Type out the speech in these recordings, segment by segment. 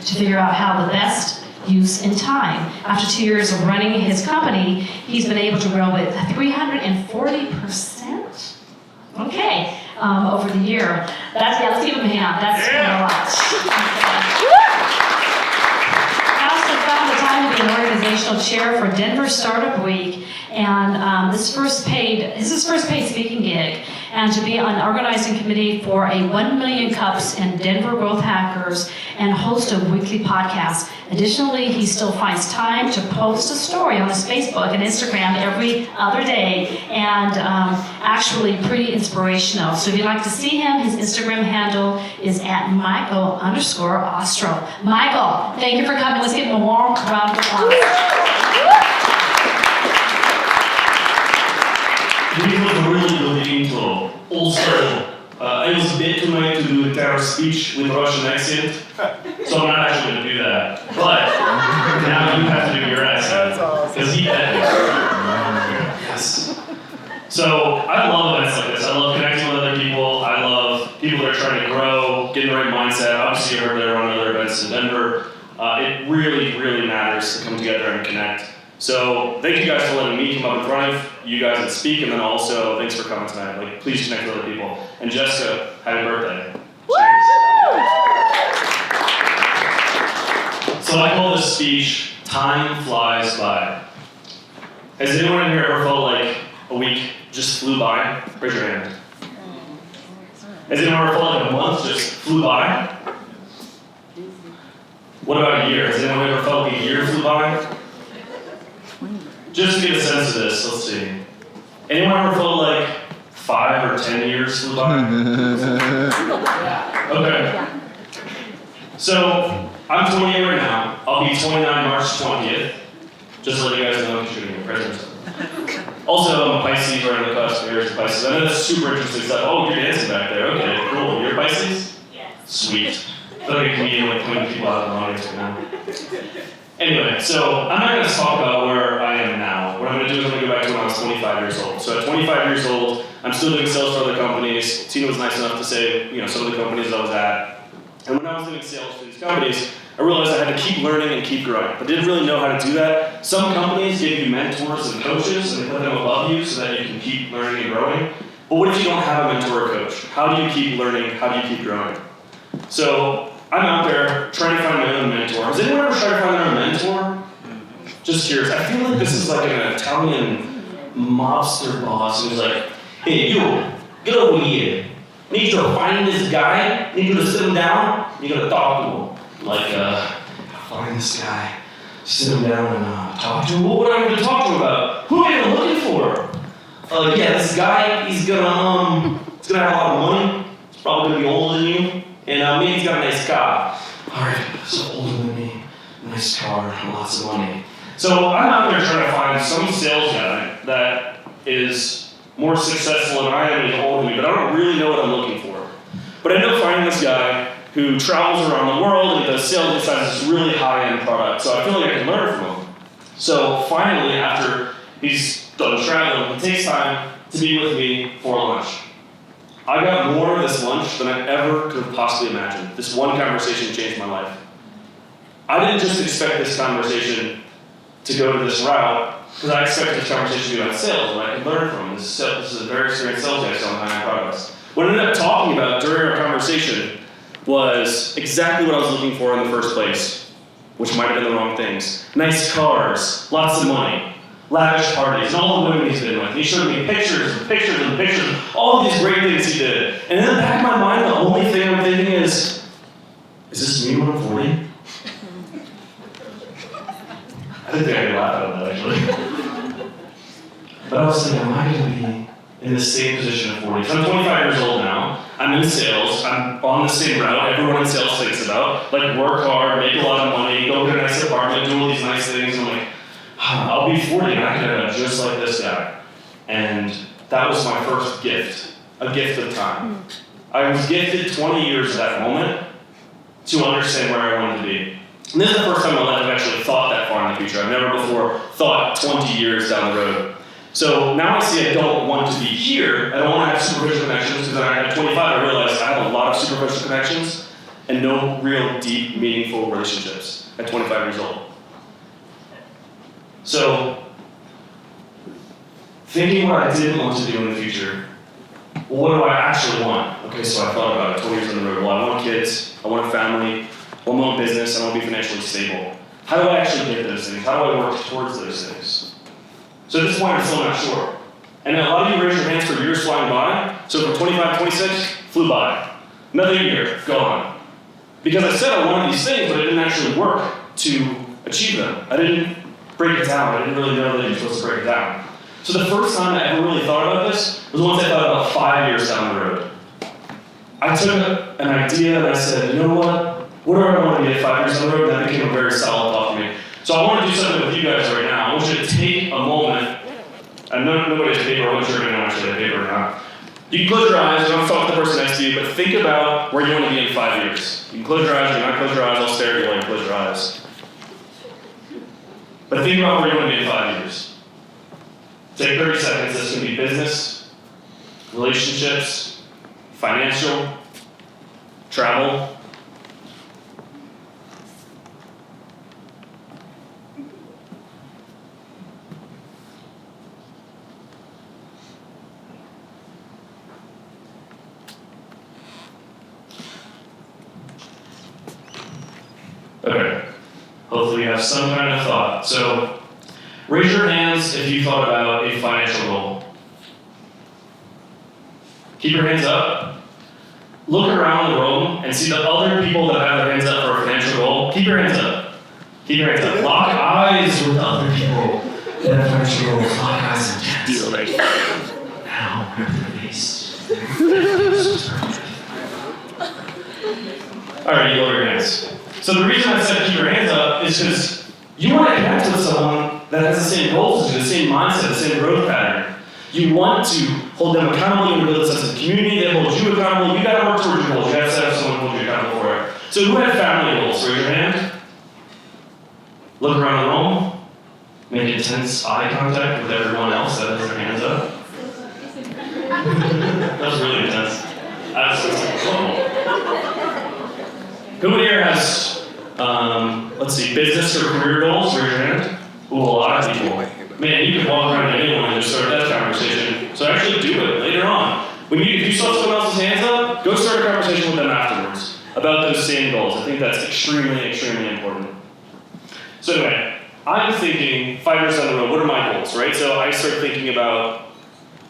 to figure out how the best use in time. After 2 years of running his company, he's been able to grow it 340%. Okay, over the year. Let's give him a hand. That's quite a lot. I also found the time to be an organizational chair for Denver Startup Week, and this is his first paid speaking gig, and to be on the organizing committee for a 1 Million Cups and Denver Growth Hackers, and host a weekly podcast. Additionally, he still finds time to post a story on his Facebook and Instagram every other day, and actually pretty inspirational. So if you'd like to see him, his Instagram handle is @Michael_Ostro. Michael, thank you for coming. Let's give him a warm round of applause. This was a really good intro. Also, it was a bit too late to do a entire speech with Russian accent, so I'm not actually going to do that. But now you have to do your accent, because he edits. Yes. So I love events like this. I love connecting with other people. I love people that are trying to grow, get in the right mindset. Obviously, you heard there on other events in Denver. It really, really matters to come together and connect. So thank you guys for letting me come up in front of you guys and speak, and then also thanks for coming tonight. Like, please connect with other people. And Jessica, happy birthday. Cheers. So I call this speech, Time Flies By. Has anyone in here ever felt like a week just flew by? Raise your hand. Has anyone ever felt like a month just flew by? What about a year? Has anyone ever felt like a year flew by? Just to get a sense of this, let's see. Anyone ever felt like 5 or 10 years flew by? Okay. So, I'm 28 right now. I'll be 29 March 20th. Just to let you guys know, because you're going to be president. Also, I'm a Pisces, right on the cusp. Here's Pisces. I know that's super interesting stuff. Oh, you're dancing back there. Okay, cool. You're Pisces? Yes. Sweet. I feel like a comedian, like pointing people out in the audience right now. Anyway, so I'm not going to talk about where I am now. What I'm going to do is I'm going to go back to when I was 25 years old. So at 25 years old, I'm still doing sales for other companies. Tina was nice enough to say, some of the companies I was at. And when I was doing sales for these companies, I realized I had to keep learning and keep growing. I didn't really know how to do that. Some companies give you mentors and coaches, and they put them above you so that you can keep learning and growing. But what if you don't have a mentor or coach? How do you keep learning? How do you keep growing? So I'm out there trying to find my own mentor. Has anyone ever tried to find their own mentor? Just curious. I feel like this is like an Italian mobster boss who's like, hey, you, get over here. I need you to find this guy. I need you to sit him down. You're going to talk to him. Like, find this guy, sit him down and talk to him. What am I going to talk to him about? Who am I even looking for? Yeah, this guy, he's going to have a lot of money. He's probably going to be older than you. And maybe he's got a nice car. Alright, so older than me, nice car, lots of money. So I'm out there trying to find some sales guy that is more successful than I am and older than me, but I don't really know what I'm looking for. But I end up finding this guy who travels around the world and does sales inside this really high-end product. So I feel like I can learn from him. So finally, after he's done traveling, he takes time to be with me for lunch. I got more of this lunch than I ever could have possibly imagined. This one conversation changed my life. I didn't just expect this conversation to go to this route, because I expected this conversation to be about sales, and I could learn from him. This is a very experienced sales guy selling high-end products. What I ended up talking about during our conversation was exactly what I was looking for in the first place, which might have been the wrong things. Nice cars, lots of money, lavish parties, and all the women he's been with. He showed me pictures and pictures and pictures of all of these great things he did. And in the back of my mind, the only thing I'm thinking is this me when I'm 40? I didn't think I could laugh at that, actually. But I was thinking, am I going to be in the same position at 40? So I'm 25 years old now. I'm in sales. I'm on the same route everyone in sales thinks about. Like, work hard, make a lot of money, go get a nice apartment, do all these nice things. And I'm like, I'll be 40 and I can end up just like this guy. And that was my first gift, a gift of time. I was gifted 20 years at that moment to understand where I wanted to be. And this is the first time in my life I've actually thought that far in the future. I've never before thought 20 years down the road. So now I see I don't want to be here. I don't want to have superficial connections, because at 25 I realized I have a lot of superficial connections and no real deep, meaningful relationships at 25 years old. So, thinking what I didn't want to do in the future, well, what do I actually want? Okay, so I thought about it 20 years on the road. Well, I want kids, I want a family, I want my own business, I want to be financially stable. How do I actually get those things? How do I work towards those things? So at this point, I'm still not sure. And a lot of you raise your hands for years flying by. So from 25, 26, flew by. Another year, gone. Because I said I wanted these things, but I didn't actually work to achieve them. I didn't break it down. I didn't really know that you're supposed to break it down. So the first time I ever really thought about this was once I thought about 5 years down the road. I took an idea and I said, you know what? What do I want to be at 5 years down the road? And that became a very solid thought for me. So I want to do something with you guys right now. I want you to take a moment, and nobody has paper, I'm not sure anyone actually has paper or not. You can close your eyes, don't talk to the person next to you, but think about where you want to be in 5 years. You can close your eyes, you can not close your eyes, I'll stare at you while you close your eyes. But think about where you want to be in 5 years. Take 30 seconds, this can be business, relationships, financial, travel. Okay, hopefully you have some kind of thought. So, raise your hands if you thought about a financial goal. Keep your hands up. Look around the room and see the other people that have their hands up for a financial goal. Keep your hands up. Keep your hands up. Lock eyes with other people that have financial goals. Lock eyes and deal right now. Grab their face. Alright, you lower your hands. So the reason I said keep your hands up is because you want to connect with someone that has the same goals as you, the same mindset, the same growth pattern. You want to hold them accountable, you want to build a sense of community that holds you accountable. You got to work towards your goals. You have to have someone hold you accountable for it. So who had family goals? Raise your hand. Look around the room. Make intense eye contact with everyone else that has their hands up. That was really intense. Who here has, let's see, business or career goals? Raise your hand. Ooh, a lot of people. Man, you can walk around to anyone and just start that conversation. So actually do it later on. If you saw someone else's hands up, go start a conversation with them afterwards about those same goals. I think that's extremely, extremely important. So anyway, I'm thinking 5 years down the road, what are my goals, right? So I start thinking about,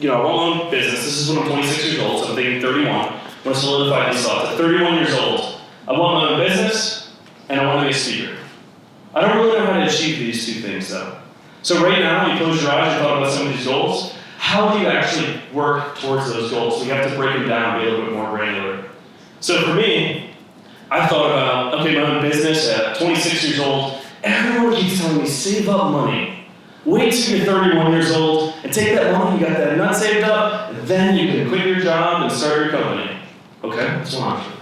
I want my own business. This is when I'm 26 years old, so I'm thinking 31. I want to solidify these thoughts. At 31 years old, I want my own business, and I want to be a speaker. I don't really know how to achieve these two things, though. So right now, you close your eyes, you thought about some of these goals. How do you actually work towards those goals? We have to break them down and be a little bit more granular. So for me, I thought about, okay, my own business at 26 years old. Everyone keeps telling me, save up money. Wait till you're 31 years old and take that money, you got that nut saved up, and then you can quit your job and start your company. Okay, that's one option.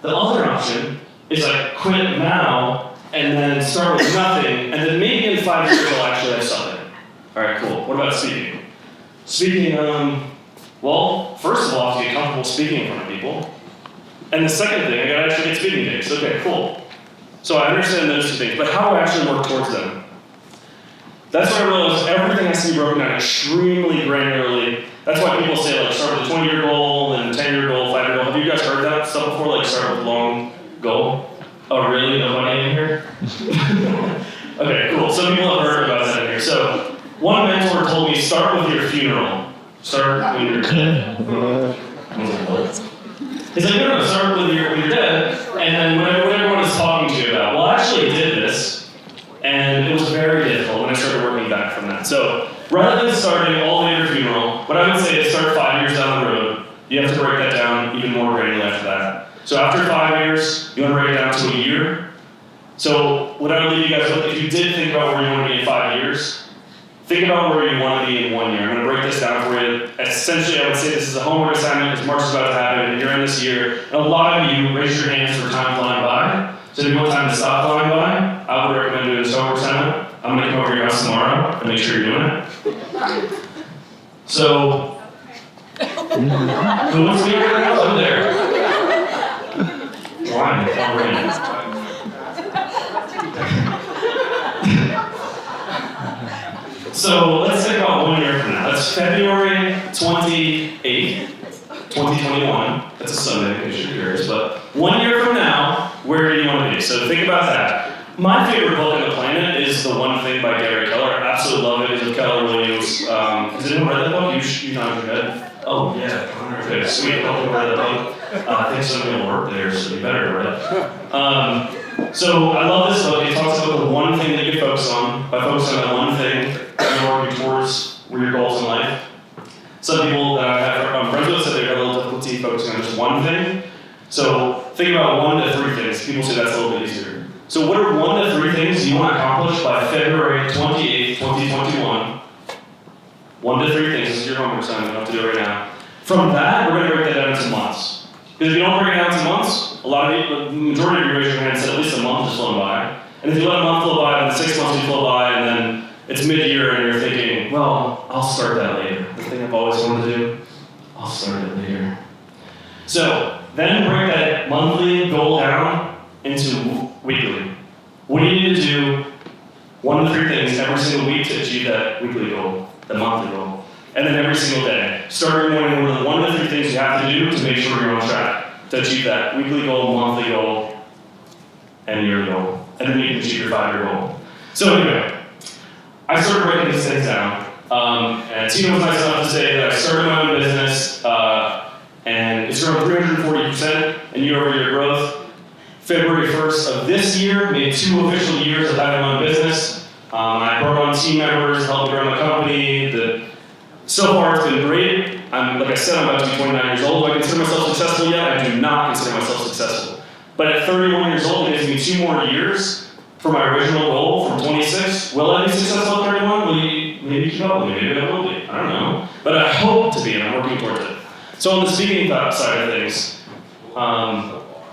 The other option is like quit now and then start with nothing, and then maybe in 5 years I'll actually have something. All right, cool. What about speaking? Speaking, well, first of all, I have to get comfortable speaking in front of people. And the second thing, I gotta actually get speaking gigs. Okay, cool. So I understand those two things, but how do I actually work towards them? That's when I realized everything has to be broken down extremely granularly. That's why people say, like, start with a 20-year goal, then 10-year goal, 5-year goal. Have you guys heard that stuff before? Like, start with a long goal? Oh, really? Nobody in here? Okay, cool. Some people have heard about that in here. So, one mentor told me, start with your funeral. Start when you're dead. He's like, no, start with your dead, and then what everyone is talking to you about. Well, I actually did this, and it was very difficult when I started working back from that. So, rather than starting all the way to your funeral, what I would say is start 5 years down the road. You have to break that down even more granular after that. So after 5 years, you want to break it down to a year. So what I would leave you guys with, if you did think about where you want to be in 5 years, think about where you want to be in 1 year. I'm going to break this down for you. Essentially, I would say this is a homework assignment because March is about to happen, and you're in this year. And a lot of you raise your hands for time flying by. So if you want time to stop flying by, I would recommend doing this homework assignment. I'm going to come over to your house tomorrow and make sure you're doing it. So, who wants to be over there? Why? So let's think about 1 year from now. That's February 28th, 2021. That's a Sunday, in case you're curious. But 1 year from now, where do you want to be? So think about that. My favorite book on the planet is The One Thing by Gary Keller. I absolutely love it. It's with Keller Williams. Has anyone read that book? You nod your head. Oh, yeah. Okay, sweet. A couple people read that book. I think some people work there, so you better read it. So I love this book. It talks about the one thing that you can focus on. By focusing on that one thing, you're working towards your goals in life. Some people that I have friends with said they have a little difficulty focusing on just one thing. So think about 1 to 3 things. People say that's a little bit easier. So what are 1 to 3 things you want to accomplish by February 28th, 2021? 1 to 3 things. This is your homework assignment. You don't have to do it right now. From that, we're going to break that down into months. Because if you don't break it down into months, a lot of people, the majority of you raise your hand and said at least a month has flown by. And if you let a month flow by, then 6 months will flow by, and then it's mid-year and you're thinking, well, I'll start that later. The thing I've always wanted to do, I'll start it later. So then break that monthly goal down into weekly. What do you need to do 1 to 3 things every single week to achieve that weekly goal, the monthly goal? And then every single day. Start your morning with 1 to 3 things you have to do to make sure you're on track to achieve that weekly goal, monthly goal, and yearly goal. And then you can achieve your 5-year goal. So anyway, I started breaking these things down. And Tina was nice enough to say that I started my own business, and it's grown 340% in year-over-year growth. February 1st of this year made 2 official years of having my own business. I brought on team members, helped grow my company. So far, it's been great. Like I said, I'm about to be 29 years old. Do I consider myself successful yet? I do not consider myself successful. But at 31 years old, it gives me 2 more years for my original goal from 26. Will I be successful at 31? Will you maybe keep up with me? Maybe I will be. I don't know. But I hope to be, and I'm working towards it. So on the speaking side of things,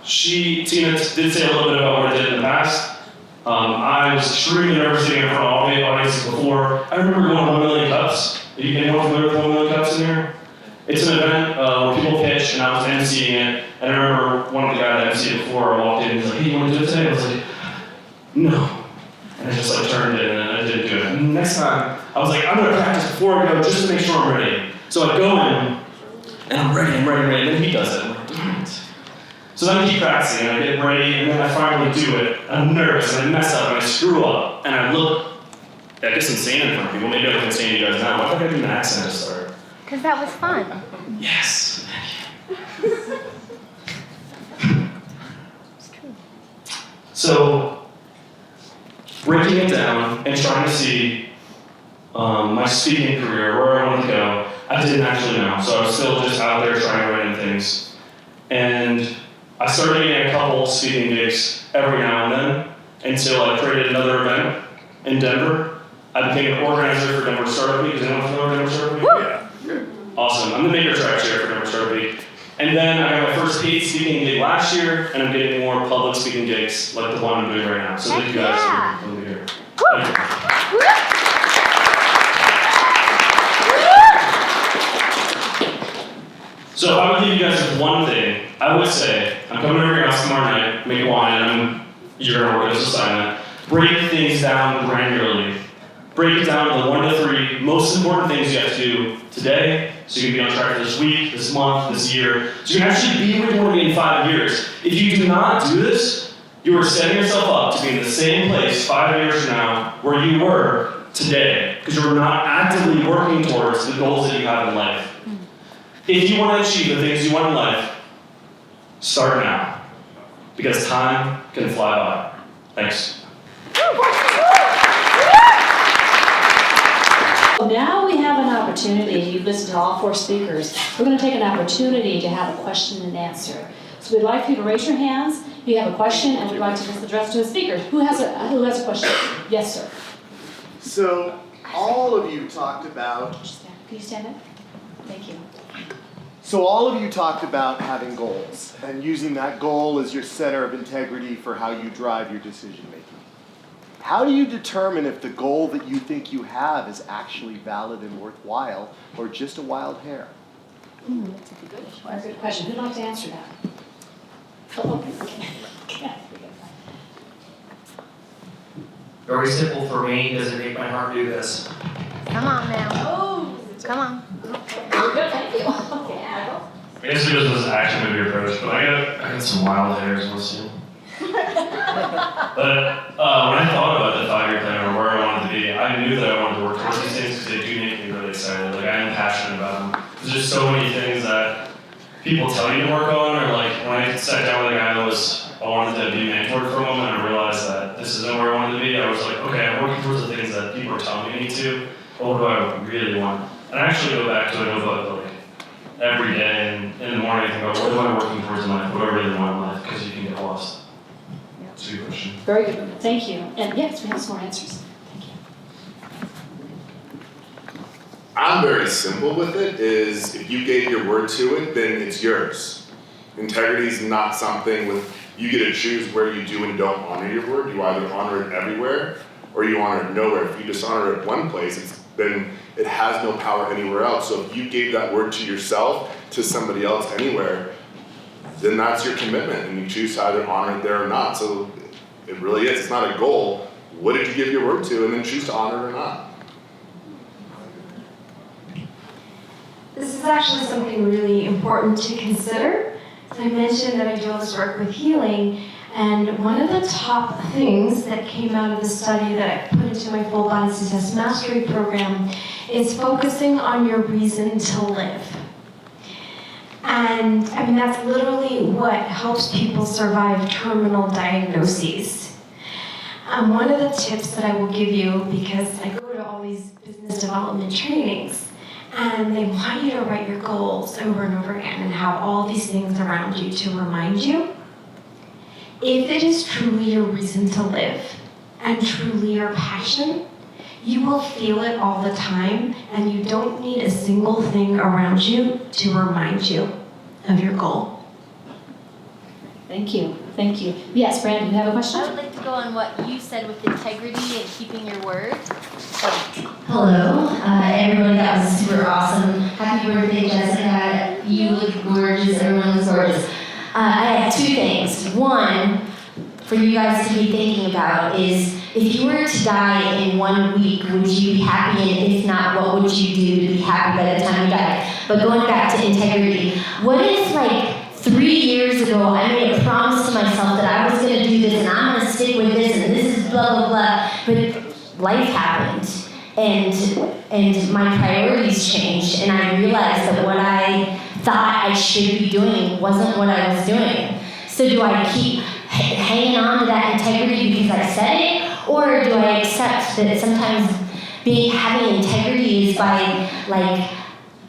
Tina did say a little bit about what I did in the past. I was extremely nervous getting in front of audiences before. I remember going to 1 Million Cups. Anyone familiar with 1 Million Cups in here? It's an event where people pitch, and I was emceeing it. And I remember one of the guys that emceed before I walked in, and he was like, hey, you want to do it today? I was like, no. And I just turned it, and I didn't do it. And next time, I was like, I'm going to practice before I go just to make sure I'm ready. So I go in, and I'm ready. And then he does it. I'm like, darn it. So then I keep practicing, and I get ready, and then I finally do it. I'm nervous, and I mess up, and I screw up, and I look, I guess, insane in front of people. Maybe I look insane to you guys now. Why did I do an accent to start? Because that was fun. Yes. So, breaking it down and trying to see my speaking career, where I wanted to go, I didn't actually know. So I was still just out there trying random things. And I started getting a couple speaking gigs every now and then until I created another event in Denver. I became an organizer for Denver Startup Week. Is anyone familiar with Denver Startup Week? Yeah. Awesome. I'm the maker track chair for Denver Startup Week. And then I got my first paid speaking gig last year, and I'm getting more public speaking gigs like the one I'm doing right now. So thank you guys for being here. So I would leave you guys with one thing. I would say, I'm coming over your house tomorrow night, make wine, and you're going to work this assignment. Break things down granularly. Break it down to the 1 to 3 most important things you have to do today, so you can be on track for this week, this month, this year, so you can actually be where you want to be in 5 years. If you do not do this, you are setting yourself up to be in the same place 5 years from now where you were today, because you're not actively working towards the goals that you have in life. If you want to achieve the things you want in life, start now, because time can fly by. Thanks. Now we have an opportunity, you've listened to all 4 speakers, we're going to take an opportunity to have a question and answer. So we'd like you to raise your hands if you have a question, and we'd like to just address to the speakers. Who has a question? Yes, sir. So all of you talked about... Can you stand up? Thank you. So all of you talked about having goals and using that goal as your center of integrity for how you drive your decision making. How do you determine if the goal that you think you have is actually valid and worthwhile, or just a wild hair? That's a good question. Who'd like to answer that? Very simple for me. Does it make my heart do this? Come on now. Oh, come on. Very good, thank you. Okay, Michael. I guess it was this action movie approach, but I got some wild hairs, we'll see. But when I thought about the 5-year plan or where I wanted to be, I knew that I wanted to work towards these things because they do make me really excited. Like, I am passionate about them. There's just so many things that people tell you to work on, or like when I sat down with a guy that I wanted to be mentored for a moment, and I realized that this isn't where I wanted to be. I was like, okay, I'm working towards the things that people are telling me I need to. But what do I really want? And I actually go back to it about like every day and in the morning I think about what am I working towards in life? What do I really want in life? Because you can get lost. That's a good question. Very good, thank you. And yes, we have some more answers. Thank you. I'm very simple with it, is if you gave your word to it, then it's yours. Integrity is not something with, you get to choose where you do and don't honor your word. You either honor it everywhere or you honor it nowhere. If you dishonor it one place, then it has no power anywhere else. So if you gave that word to yourself, to somebody else anywhere, then that's your commitment and you choose to either honor it there or not. So it really is, it's not a goal. What did you give your word to, and then choose to honor it or not? This is actually something really important to consider. So I mentioned that I do all this work with healing, and one of the top things that came out of the study that I put into my full body success mastery program is focusing on your reason to live. And I mean, that's literally what helps people survive terminal diagnoses. One of the tips that I will give you, because I go to all these business development trainings, and they want you to write your goals over and over again and have all these things around you to remind you. If it is truly your reason to live and truly your passion, you will feel it all the time, and you don't need a single thing around you to remind you of your goal. Thank you, thank you. Yes, Brandon, you have a question? I would like to go on what you said with integrity and keeping your word. Hello, everyone, that was super awesome. Happy birthday, Jessica. You look gorgeous, everyone looks gorgeous. I have two things. One, for you guys to be thinking about is, if you were to die in 1 week, would you be happy? And if not, what would you do to be happy by the time you die? But going back to integrity, what if like 3 years ago I made a promise to myself that I was going to do this and I'm going to stick with this and this is blah, blah, blah. But life happened and my priorities changed and I realized that what I thought I should be doing wasn't what I was doing. So do I keep hanging on to that integrity because I said it? Or do I accept that sometimes having integrity is by like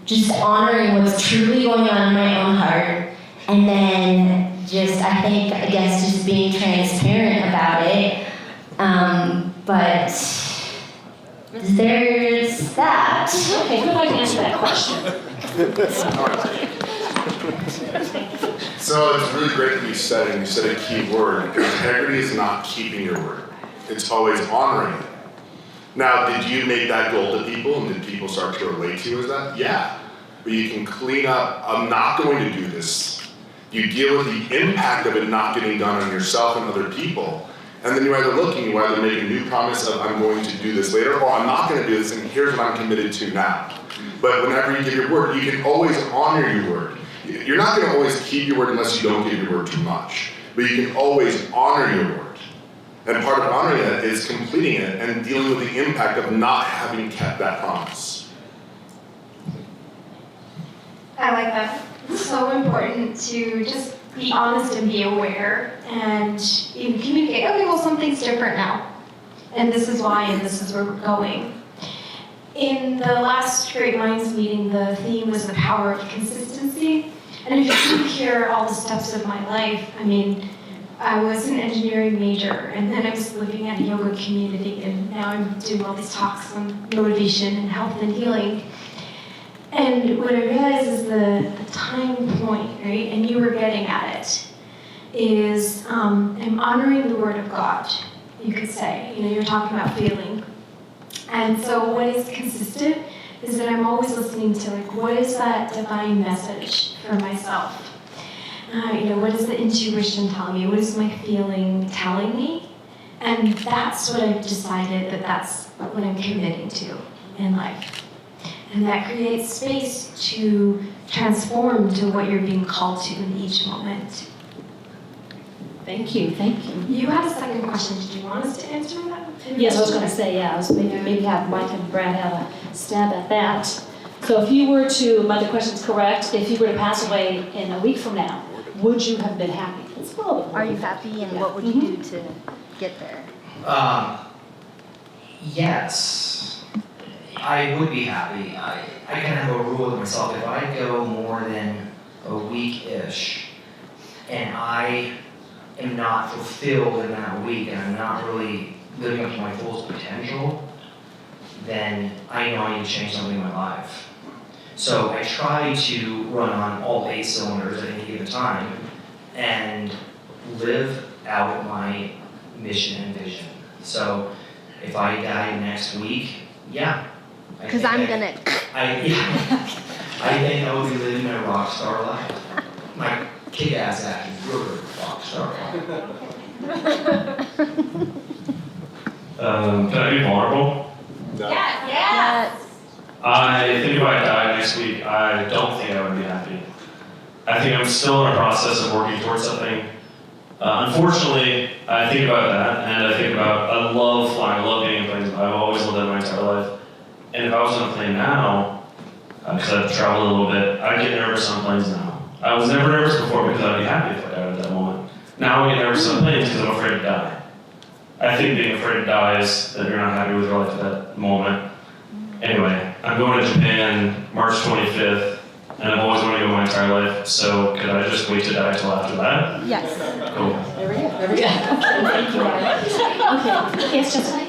just honoring what's truly going on in my own heart, and then I guess just being transparent about it. But there's that. Okay, who'd like to answer that question? So it's really great that you said it, and you said a key word. Integrity is not keeping your word. It's always honoring it. Now, did you make that goal to people, and did people start to relate to you as that? Yeah. But you can clean up, I'm not going to do this. You deal with the impact of it not getting done on yourself and other people. And then you either make a new promise of I'm going to do this later, or I'm not going to do this, and here's what I'm committed to now. But whenever you give your word, you can always honor your word. You're not going to always keep your word unless you don't give your word too much. But you can always honor your word. And part of honoring it is completing it and dealing with the impact of not having kept that promise. I like that. It's so important to just be honest and be aware and even communicate, okay, well, something's different now. And this is why, and this is where we're going. In the last Great Minds meeting, the theme was the power of consistency. And if you hear all the steps of my life, I mean, I was an engineering major, and then I was living at a yoga community, and now I'm doing all these talks on motivation and health and healing. And what I realized is the time point, right, and you were getting at it, is I'm honoring the word of God, you could say. You know, you're talking about feeling. And so what is consistent is that I'm always listening to, like, what is that divine message for myself? What is the intuition telling me? What is my feeling telling me? And that's what I've decided that's what I'm committing to in life. And that creates space to transform to what you're being called to in each moment. Thank you, thank you. You had a second question. Did you want us to answer that? Yes, I was gonna say, yeah, I was maybe have Mike and Brad have a stab at that. So if you were to, the question's correct, if you were to pass away in a week from now, would you have been happy? Let's follow the Are you board. happy and what would you do to get there? Yes, I would be happy. I kind of have a rule with myself. If I go more than a week-ish and I am not fulfilled in that week and I'm not really living up to my fullest potential, then I know I need to change something in my life. So I try to run on all 8 cylinders at any given time and live out my mission and vision. So if I die next week, yeah. Because I'm gonna. I think I will be living my rock star life. My kick-ass action, really rock star life. Can I be vulnerable? Yes. I think if I died next week, I don't think I would be happy. I think I'm still in a process of working towards something. Unfortunately, I think about that, and I think about, I love flying, I love being in planes. I've always loved that my entire life. And if I was on a plane now, because I've traveled a little bit, I'd get nervous on planes now. I was never nervous before because I'd be happy if I died at that moment. Now I get nervous on planes because I'm afraid to die. I think being afraid to die is that you're not happy with your life at that moment. Anyway, I'm going to Japan March 25th, and I've always wanted to go my entire life, so could I just wait to die till after that? Yes. Cool. There we go. Thank you, Mike. Okay, it's just like